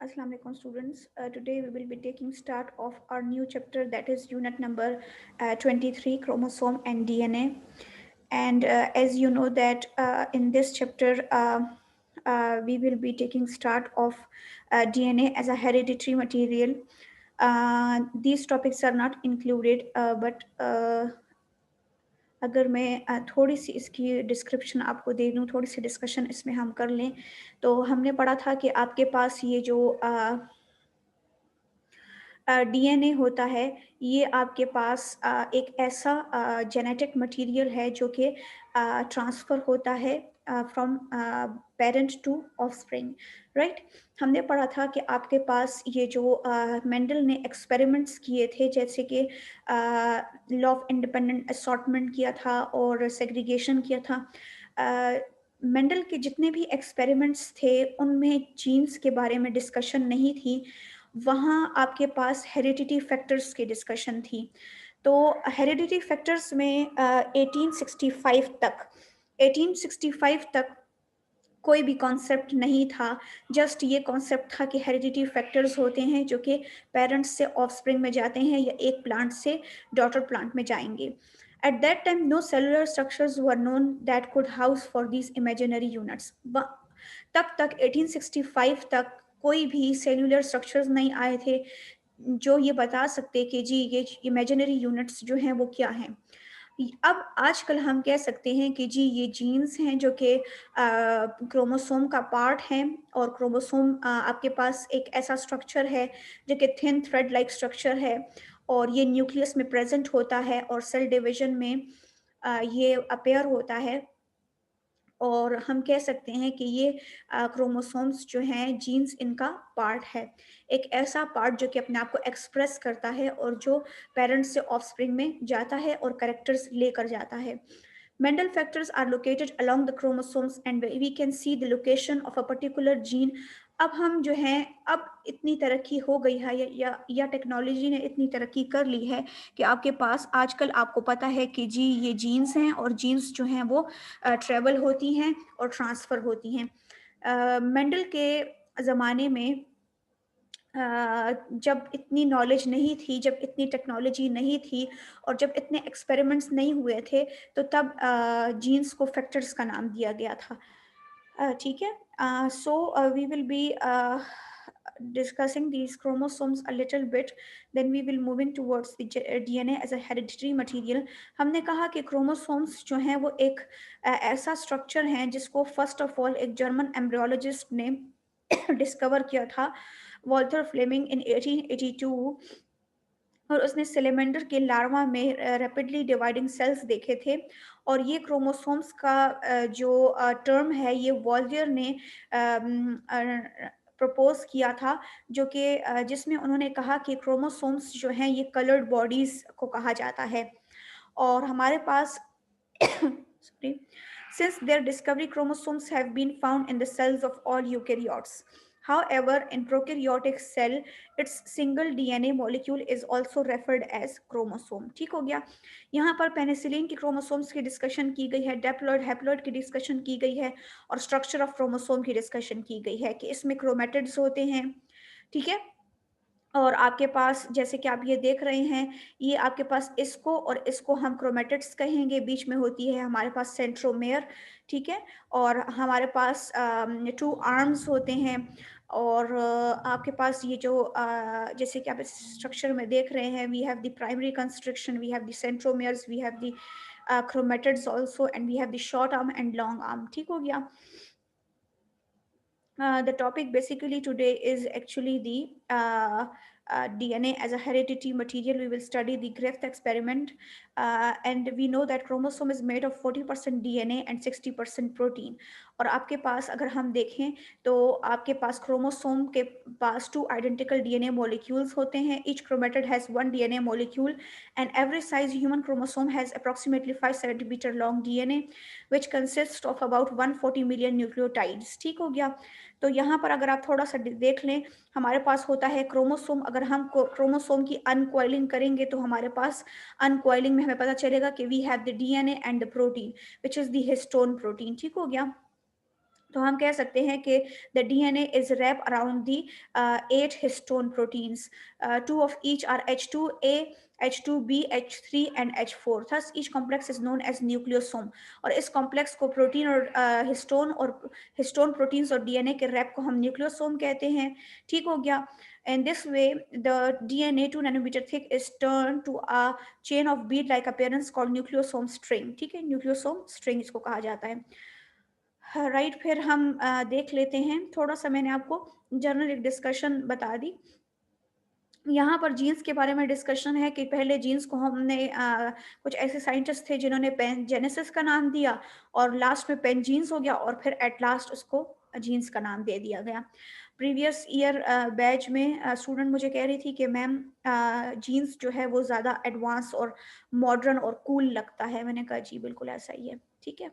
Assalamu alaikum students. Today we will be taking start of our new chapter, that is unit number 23, chromosome and DNA. And as you know that in this chapter we will be taking start of DNA as a hereditary material. These topics are not included, but अगर मैं थोड़ी सी इसकी description आपको दे दूँ, थोड़ी सी discussion इसमें हम कर लें, तो हमने पढ़ा था कि आपके पास ये जो डीएनए होता है, ये आपके पास एक ऐसा जेनेटिक मटेरियल है जो कि ट्रांसफ़र होता है from parent to offspring, right. हमने पढ़ा था कि आपके पास ये जो मेंडल ने एक्सपेरिमेंट्स किए थे, जैसे कि लॉ ऑफ इंडिपेंडेंट असॉर्टमेंट किया था और सेग्रीगेशन किया था। मेंडल के जितने भी एक्सपेरिमेंट्स थे उनमें जीन्स के बारे में डिस्कशन नहीं थी, वहाँ आपके पास हेरिडिटी फैक्टर्स की डिस्कशन थी। तो हेरिडिटी फैक्टर्स में 1865 तक कोई भी कॉन्सेप्ट नहीं था। जस्ट ये कॉन्सेप्ट था कि हेरिडिटी फैक्टर्स होते हैं जो कि पेरेंट्स से ऑफस्प्रिंग में जाते हैं या एक प्लांट से डॉटर प्लांट में जाएंगे। At that time no cellular structures were known that could house for these imaginary units. तब तक 1865 तक कोई भी सेल्यूलर स्ट्रक्चर्स नहीं आए थे जो ये बता सकते कि जी ये इमेजिनरी यूनिट्स जो हैं वो क्या हैं। अब आजकल हम कह सकते हैं कि जी ये जीन्स हैं जो कि क्रोमोसोम का पार्ट हैं, और क्रोमोसोम आपके पास एक ऐसा स्ट्रक्चर है जो कि थिन थ्रेड लाइक स्ट्रक्चर है, और ये न्यूक्लियस में प्रेजेंट होता है और सेल डिवीजन में ये अपेयर होता है। और हम कह सकते हैं कि ये क्रोमोसोम्स जो हैं जीन्स इनका पार्ट है, एक ऐसा पार्ट जो कि अपने आप को एक्सप्रेस करता है और जो पेरेंट्स से ऑफस्प्रिंग में जाता है और करेक्टर्स लेकर जाता है। Mendel factors are located along the chromosomes and we can see the location of a particular gene. अब हम जो हैं, अब इतनी तरक्की हो गई है या टेक्नोलॉजी ने इतनी तरक्की कर ली है कि आपके पास आजकल आपको पता है कि जी ये जीन्स हैं, और जीन्स जो हैं वो ट्रेवल होती हैं और ट्रांसफ़र होती हैं। मेंडल के ज़माने में जब इतनी नॉलेज नहीं थी, जब इतनी टेक्नोलॉजी नहीं थी और जब इतने एक्सपेरिमेंट्स नहीं हुए थे, तो तब जीन्स को फैक्टर्स का नाम दिया गया था। ठीक है। So we will be discussing these chromosomes a little bit, then we will moving towards the DNA as a hereditary material. हमने कहा कि क्रोमोसोम्स जो हैं वो एक ऐसा स्ट्रक्चर हैं जिसको फर्स्ट ऑफ ऑल एक जर्मन एम्ब्रियोलॉजिस्ट ने डिस्कवर किया था, वॉल्टर फ्लेमिंग, इन 1882। और उसने सिलेमेंडर के लार्वा में रैपिडली डिवाइडिंग सेल्स देखे थे, और ये क्रोमोसोम्स का जो टर्म है ये वॉल्टर ने प्रपोज किया था, जो कि जिसमें उन्होंने कहा कि क्रोमोसोम्स जो हैं ये कलर्ड बॉडीज को कहा जाता है। और हमारे पास sorry, since their discovery chromosomes have been found in the cells of all eukaryotes. However, in prokaryotic cell, its single DNA molecule is also referred as chromosome. ठीक हो गया। यहाँ पर पेनिसिलिन की क्रोमोसोम्स की डिस्कशन की गई है, डेप्लॉइड हैप्लॉइड की डिस्कशन की गई है, और स्ट्रक्चर ऑफ क्रोमोसोम की डिस्कशन की गई है कि इसमें क्रोमेटिड्स होते हैं। ठीक है। और आपके पास जैसे कि आप ये देख रहे हैं, ये आपके पास इसको और इसको हम क्रोमेटिड्स कहेंगे, बीच में होती है हमारे पास सेंट्रोमेयर। ठीक है। और हमारे पास 2 आर्म्स होते हैं, और आपके पास ये जो जैसे कि आप इस स्ट्रक्चर में देख रहे हैं, we have the primary construction, we have the centromeres, we have the chromatids also, and we have the short arm and long arm. ठीक हो गया। The topic basically today is actually the DNA as a hereditary material. We will study the Griffith experiment, and we know that chromosome is made of 40% DNA and 60% protein. और आपके पास अगर हम देखें तो आपके पास क्रोमोसोम के पास 2 identical DNA molecules होते हैं. Each chromatid has 1 DNA molecule, and average size human chromosome has approximately 5 centimeter long DNA, which consists of about 140 million nucleotides. ठीक हो गया। तो यहाँ पर अगर आप थोड़ा सा देख लें, हमारे पास होता है क्रोमोसोम। अगर हम क्रोमोसोम की अनकॉइलिंग करेंगे तो हमारे पास अनकॉइलिंग में हमें पता चलेगा कि we have the DNA and the protein which is the histone protein. ठीक हो गया। तो हम कह सकते हैं कि the DNA is wrap around the 8 histone proteins, 2 of each are H2A, H2B, H3 and H4. Thus each complex is known as nucleosome. और इस कॉम्प्लेक्स को प्रोटीन और हिस्टोन प्रोटीन्स और डीएनए के रैप को हम न्यूक्लियोसोम कहते हैं. ठीक हो गया. And this way, the DNA 2 nanometer thick is turned to a chain of bead-like appearance called nucleosome string. ठीक है, nucleosome string इसको कहा जाता है. राइट, फिर हम देख लेते हैं. थोड़ा सा मैंने आपको जनरल एक डिस्कशन बता दी. यहाँ पर जीन्स के बारे में डिस्कशन है कि पहले जीन्स को हमने कुछ ऐसे साइंटिस्ट थे जिन्होंने पेनजेनेसिस का नाम दिया और लास्ट में पेन जीन्स हो गया और फिर एट लास्ट उसको जीन्स का नाम दे दिया गया. प्रीवियस ईयर बैच में स्टूडेंट मुझे कह रही थी कि मैम जीन्स जो है वो ज़्यादा एडवांस और मॉडर्न और कूल लगता है. मैंने कहा जी बिल्कुल ऐसा ही है. ठीक है,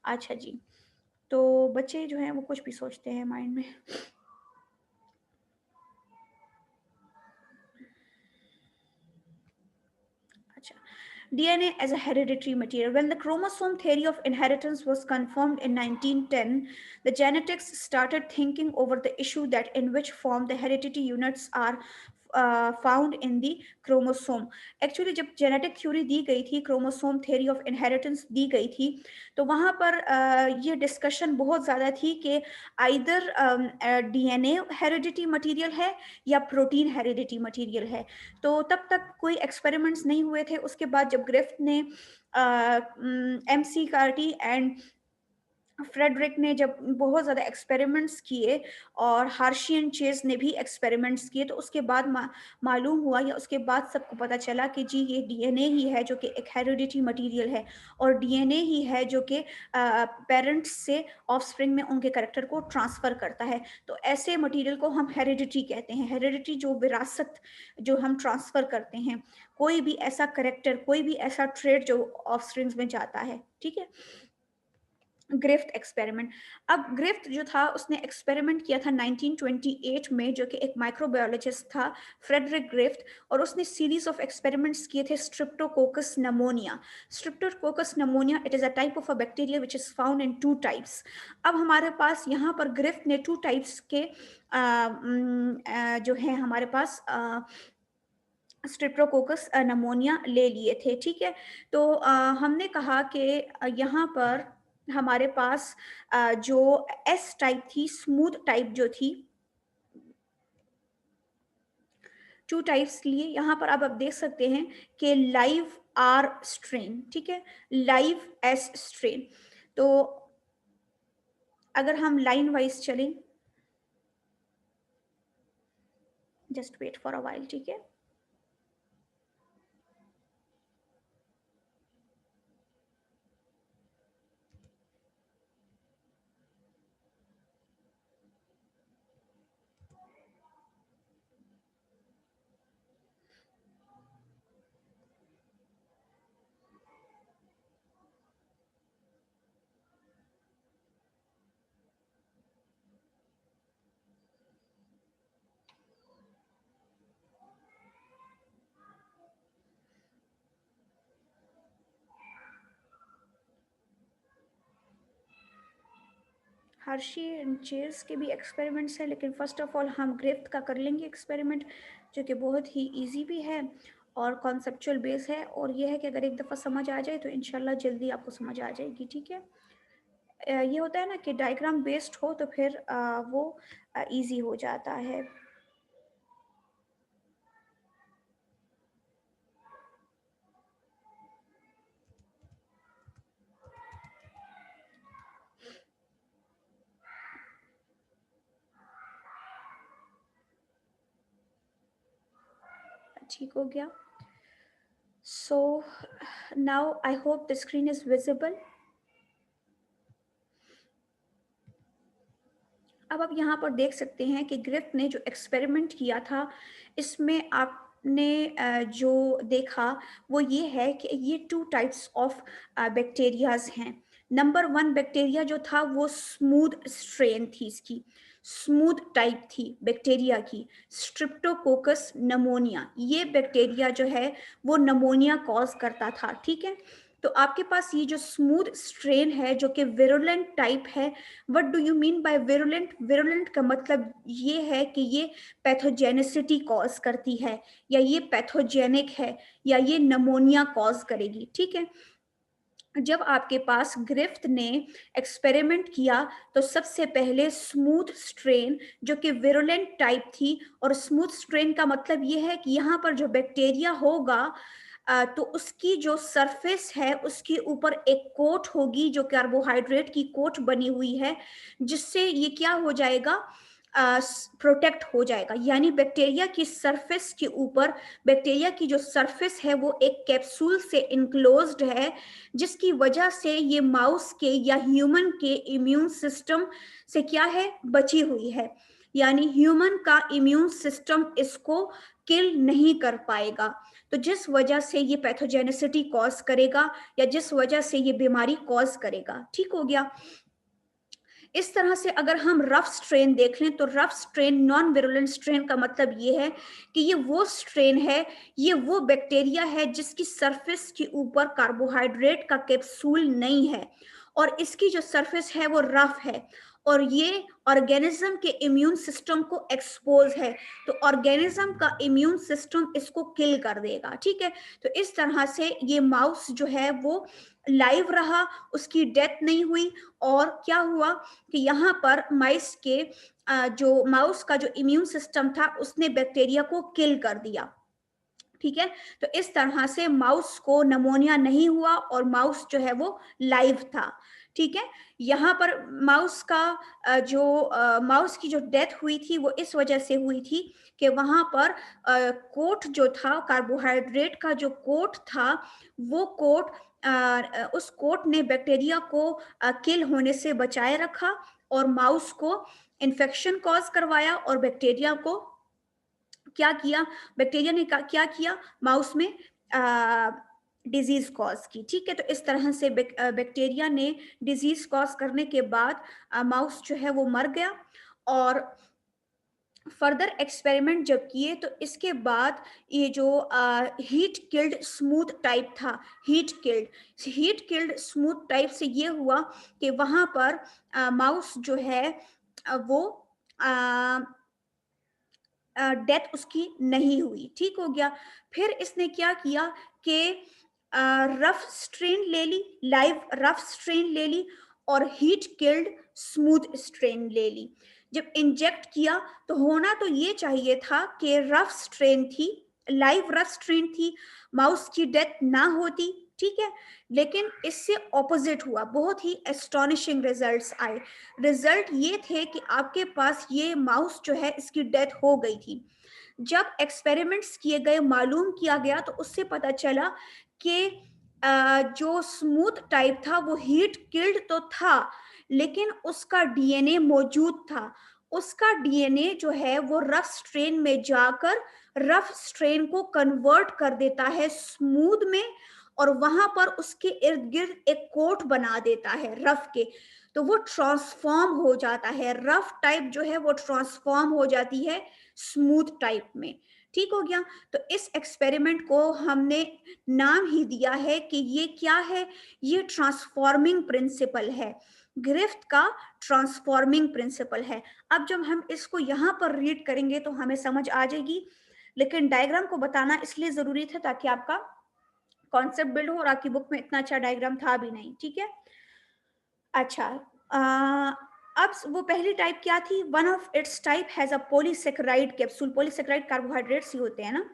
अच्छा जी. तो बच्चे जो हैं वो कुछ भी सोचते हैं माइंड में. अच्छा, DNA as a hereditary material. When the chromosome theory of inheritance was confirmed in 1910, the genetics started thinking over the issue that in which form the heredity units are found in the chromosome. Actually जब genetic theory दी गई थी, chromosome theory of inheritance दी गई थी, तो वहाँ पर ये discussion बहुत ज़्यादा थी कि आइदर डीएनए हेरिडिटी मटेरियल है या प्रोटीन हेरिडिटी मटेरियल है. तो तब तक कोई एक्सपेरिमेंट्स नहीं हुए थे. उसके बाद जब ग्रिफ्थ ने MC कार्टी एंड फ्रेडरिक ने जब बहुत ज़्यादा एक्सपेरिमेंट्स किए और हार्शी एंड चेज ने भी एक्सपेरिमेंट्स किए, तो उसके बाद मालूम हुआ या उसके बाद सबको पता चला कि जी ये डीएनए ही है जो कि एक हेरिडिटी मटेरियल है और डीएनए ही है जो कि पेरेंट्स से ऑफस्प्रिंग में उनके कैरेक्टर को ट्रांसफ़र करता है. तो ऐसे मटेरियल को हम हेरिडिटी कहते हैं. हेरिडिटी जो विरासत जो हम ट्रांसफ़र करते हैं, कोई भी ऐसा कैरेक्टर, कोई भी ऐसा ट्रेड जो ऑफस्प्रिंग्स में जाता है. ठीक है. Griffith experiment. अब ग्रिफ्थ जो था उसने एक्सपेरिमेंट किया था 1928 में, जो कि एक माइक्रोबायोलॉजिस्ट था फ्रेडरिक ग्रिफ्थ, और उसने सीरीज ऑफ एक्सपेरिमेंट्स किए थे Streptococcus pneumoniae. Streptococcus pneumoniae, it is a type of a bacteria which is found in 2 types. अब हमारे पास यहाँ पर ग्रिफ्थ ने 2 टाइप्स के जो है हमारे पास स्ट्रिप्टोकोकस नमोनिया ले लिए थे. ठीक है. तो हमने कहा कि यहाँ पर हमारे पास जो एस टाइप थी, स्मूथ टाइप जो थी, 2 टाइप्स लिए. यहाँ पर अब आप देख सकते हैं कि लाइव आर स्ट्रेन. ठीक है, लाइव एस स्ट्रेन. तो अगर हम लाइन वाइज चलें, just wait for a while. ठीक है. हर्शी एंड चेस के भी एक्सपेरिमेंट्स हैं, लेकिन फ़र्स्ट ऑफ ऑल हम ग्रिफ्थ का कर लेंगे एक्सपेरिमेंट, जो कि बहुत ही इजी भी है और कॉन्सेप्चुअल बेस है. और ये है कि अगर एक दफ़ा समझ आ जाए तो इंशाल्लाह जल्दी आपको समझ आ जाएगी. ठीक है. ये होता है ना कि डायग्राम बेस्ड हो तो फिर वो इजी हो जाता है. ठीक हो गया. So now I hope the screen is visible. अब आप यहाँ पर देख सकते हैं कि ग्रिफ्थ ने जो एक्सपेरिमेंट किया था, इसमें आपने जो देखा वो ये है कि ये 2 टाइप्स ऑफ बैक्टीरियाज हैं. नंबर 1 बैक्टीरिया जो था वो स्मूथ स्ट्रेन थी, इसकी स्मूथ टाइप थी बैक्टीरिया की, स्ट्रिप्टोकोकस नमोनिया. ये बैक्टीरिया जो है वो नमोनिया कॉज करता था. ठीक है. तो आपके पास ये जो स्मूथ स्ट्रेन है जो कि विरुलेंट टाइप है, what do you mean by virulent? Virulent का मतलब ये है कि ये पैथोजेनिसिटी कॉज करती है, या ये पैथोजेनिक है, या ये नमोनिया कॉज करेगी, ठीक है। जब आपके पास ग्रिफ्थ ने एक्सपेरिमेंट किया तो सबसे पहले स्मूथ स्ट्रेन जो कि विरुलेंट टाइप थी, और स्मूथ स्ट्रेन का मतलब ये है कि यहाँ पर जो बैक्टीरिया होगा तो उसकी जो सरफेस है उसके ऊपर एक कोट होगी जो कार्बोहाइड्रेट की कोट बनी हुई है, जिससे ये क्या हो जाएगा, प्रोटेक्ट हो जाएगा। यानी बैक्टीरिया की सरफेस के ऊपर, बैक्टीरिया की जो सरफेस है वो एक कैप्सूल से इनक्लोज्ड है, जिसकी वजह से ये माउस के या ह्यूमन के इम्यून सिस्टम से क्या है, बची हुई है। यानी ह्यूमन का इम्यून सिस्टम इसको किल नहीं कर पाएगा। तो जिस वजह से ये पैथोजेनिसिटी कॉज करेगा, या जिस वजह से ये बीमारी कॉज करेगा, ठीक हो गया। इस तरह से अगर हम रफ स्ट्रेन देख लें तो rough strain, non virulent strain का मतलब ये है कि ये वो स्ट्रेन है, ये वो बैक्टीरिया है जिसकी सरफेस के ऊपर कार्बोहाइड्रेट का कैप्सूल नहीं है, और इसकी जो सरफेस है वो रफ है, और ये ऑर्गेनिज्म के इम्यून सिस्टम को एक्सपोज है, तो ऑर्गेनिज्म का इम्यून सिस्टम इसको किल कर देगा, ठीक है। तो इस तरह से ये माउस जो है वो लाइव रहा, उसकी डेथ नहीं हुई, और क्या हुआ कि यहाँ पर माइस के जो माउस का जो इम्यून सिस्टम था उसने बैक्टीरिया को किल कर दिया, ठीक है। तो इस तरह से माउस को नमोनिया नहीं हुआ और माउस जो है वो लाइव था, ठीक है। यहाँ पर माउस का माउस की जो डेथ हुई थी वो इस वजह से हुई थी कि वहां पर कोट जो था, कार्बोहाइड्रेट का जो कोट था, वो कोट उस कोट ने बैक्टीरिया को किल होने से बचाए रखा, और माउस को इन्फेक्शन कॉज करवाया, और बैक्टीरिया को क्या किया, बैक्टीरिया ने क्या किया, माउस में डिजीज कॉज की, ठीक है। तो इस तरह से बैक्टीरिया ने डिजीज कॉज करने के बाद माउस जो है वो मर गया। और फर्दर एक्सपेरिमेंट जब किए तो इसके बाद ये जो हीट किल्ड स्मूथ टाइप था, हीट किल्ड स्मूथ टाइप से ये हुआ कि वहां पर माउस जो है वो डेथ उसकी नहीं हुई, ठीक हो गया। फिर इसने क्या किया कि रफ स्ट्रेन ले ली, लाइव रफ स्ट्रेन ले ली, और हीट किल्ड स्मूथ स्ट्रेन ले ली। जब इंजेक्ट किया तो होना तो ये चाहिए था कि रफ स्ट्रेन थी, लाइव रफ स्ट्रेन थी, माउस की डेथ ना होती, ठीक है। लेकिन इससे ऑपोजिट हुआ, बहुत ही एस्टोनिशिंग रिजल्ट्स आए। रिजल्ट ये थे कि आपके पास ये माउस जो है इसकी डेथ हो गई थी। जब एक्सपेरिमेंट्स किए गए, मालूम किया गया, तो उससे पता चला कि जो स्मूथ टाइप था वो हीट किल्ड तो था, लेकिन उसका डीएनए मौजूद था। उसका डीएनए जो है वो रफ स्ट्रेन में जाकर रफ स्ट्रेन को कन्वर्ट कर देता है स्मूथ में, और वहां पर उसके इर्द गिर्द एक कोट बना देता है रफ के। तो वो ट्रांसफॉर्म हो जाता है, रफ टाइप जो है वो ट्रांसफॉर्म हो जाती है स्मूथ टाइप में, ठीक हो गया। तो इस एक्सपेरिमेंट को हमने नाम ही दिया है कि ये क्या है, ये ट्रांसफॉर्मिंग प्रिंसिपल है, ग्रिफ्थ का ट्रांसफॉर्मिंग प्रिंसिपल है। अब जब हम इसको यहाँ पर रीड करेंगे तो हमें समझ आ जाएगी, लेकिन डायग्राम को बताना इसलिए जरूरी था ताकि आपका कॉन्सेप्ट बिल्ड हो, और आपकी बुक में इतना अच्छा डायग्राम था भी नहीं, ठीक है। अच्छा, अब वो पहली टाइप क्या थी, one of its type has a polysaccharide capsule. Polysaccharide carbohydrates ही होते हैं ना।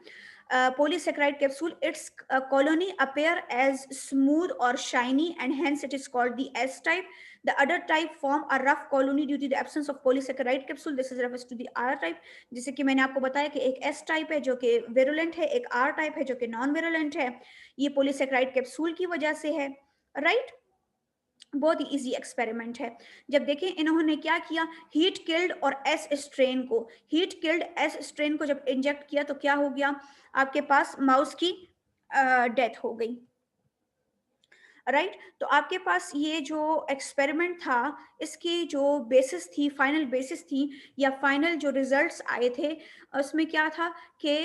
Polysaccharide capsule, its colony appear as smooth or shiny and hence it is called the S type. The other type form a rough colony due to the absence of polysaccharide capsule. This is refers to the R type. जैसे कि मैंने आपको बताया कि एक S type है जो कि विरुलेंट है, एक R टाइप है जो कि नॉन विरुलेंट है। ये पॉलीसेकेराइड कैप्सूल की वजह से है, राइट। बहुत ही इजी एक्सपेरिमेंट है। जब देखें इन्होंने क्या किया, हीट किल्ड और एस स्ट्रेन को, हीट किल्ड एस स्ट्रेन को जब इंजेक्ट किया तो क्या हो गया, आपके पास माउस की डेथ हो गई, राइट। तो आपके पास ये जो एक्सपेरिमेंट था इसकी जो बेसिस थी, फाइनल बेसिस थी या फाइनल जो रिजल्ट्स आए थे, उसमें क्या था कि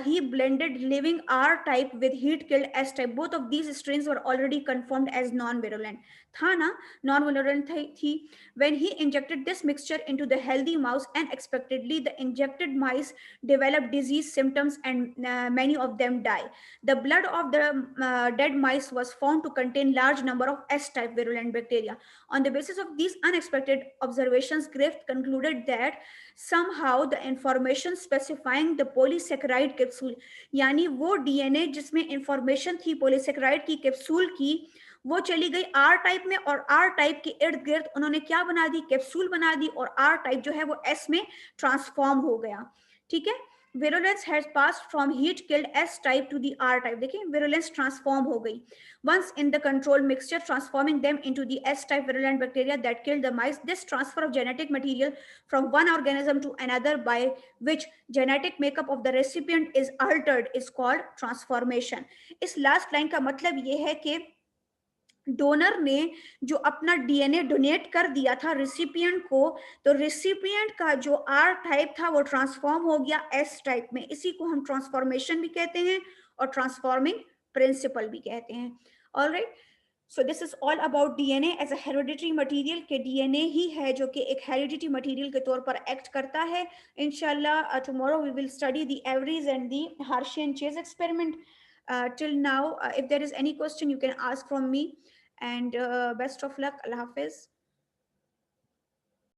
he blended living R type with heat killed S type. Both of these strains were already confirmed as non-virulent. था ना, non-virulent थी. When he injected this mixture into the healthy mouse, unexpectedly the injected mice developed disease symptoms and many of them die. The blood of the dead mice was found to contain large number of S-type virulent bacteria. On the basis of these unexpected observations, Griffith concluded that somehow the information specifying the polysaccharide capsule, यानी वो DNA जिसमें information थी polysaccharide की capsule की, वो चली गई are type में, और आर टाइप के इर्द गिर्द उन्होंने क्या बना दी, कैप्सूल बना दी, और आर टाइप जो है वो एस में ट्रांसफॉर्म हो गया. ठीक है, virulence has passed from heat killed S type to the R type. देखिए virulence transform हो गई once in the control mixture, transforming them into the S type virulent bacteria that killed the mice. This transfer of genetic material from one organism to another by which genetic makeup of the recipient is altered is called transformation. इस last line का मतलब ये है कि donor ने जो अपना DNA donate कर दिया था रिसिपिएंट को, तो रिसिपिएंट का जो आर टाइप था वो ट्रांसफॉर्म हो गया एस टाइप में. इसी को हम ट्रांसफॉर्मेशन भी कहते हैं और ट्रांसफॉर्मिंग प्रिंसिपल भी कहते हैं. Alright, so this is all about DNA as a hereditary material, के डीएनए ही है जो कि एक हेरिडिटरी मटेरियल के तौर पर एक्ट करता है. इंशाल्लाह tomorrow we will study the average and the Hershey and Chase experiment. Till now, if there is any question you can ask from me, and best of luck. Allah Hafiz.